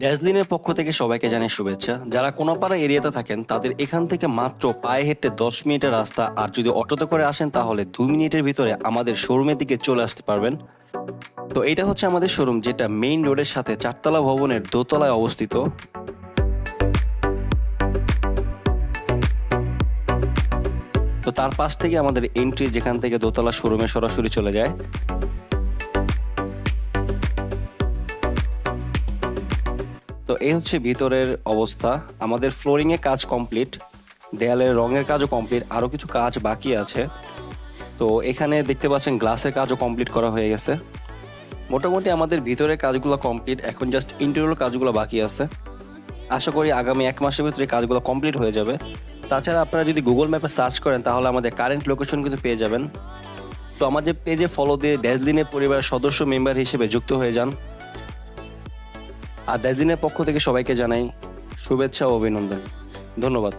ড্যাজলিনের পক্ষ থেকে সবাইকে জানাই শুভেচ্ছা। যারা কোনাপাড়া এরিয়াতে থাকেন তাদের এখান থেকে মাত্র পায়ে হেঁটে 10 মিনিটের রাস্তা, আর যদি অটোতে করে আসেন তাহলে 2 মিনিটের ভিতরে আমাদের শোরুমের দিকে চলে আসতে পারবেন। তো এটা হচ্ছে আমাদের শোরুম, যেটা মেইন রোডের সাথে 4তলা ভবনের দোতলায় অবস্থিত। তো তার পাশ থেকে আমাদের এন্ট্রি, যেখান থেকে দোতলা শোরুমে সরাসরি চলে যায়। তো এই হচ্ছে ভিতরের অবস্থা। আমাদের ফ্লোরিং এ কাজ কমপ্লিট, দেয়ালের রঙের কাজও কমপ্লিট, আরো কিছু কাজ বাকি আছে। তো এখানে দেখতে পাচ্ছেন গ্লাসের কাজও কমপ্লিট করা হয়ে গেছে। মোটামুটি আমাদের ভিতরের কাজগুলো কমপ্লিট, এখন জাস্ট ইন্টেরিয়র কাজগুলো বাকি আছে। আশা করি আগামী 1 মাসের ভিতরে কাজগুলো কমপ্লিট হয়ে যাবে। তাছাড়া আপনারা যদি গুগল ম্যাপে সার্চ করেন তাহলে আমাদের কারেন্ট লোকেশন কিন্তু পেয়ে যাবেন। তো আমাদের পেজে ফলো দিয়ে ড্যাজলিনের পরিবারের সদস্য মেম্বার হিসেবে যুক্ত হয়ে যান। আর ড্যাজলিনের পক্ষ থেকে সবাইকে জানাই শুভেচ্ছা ও অভিনন্দন। ধন্যবাদ।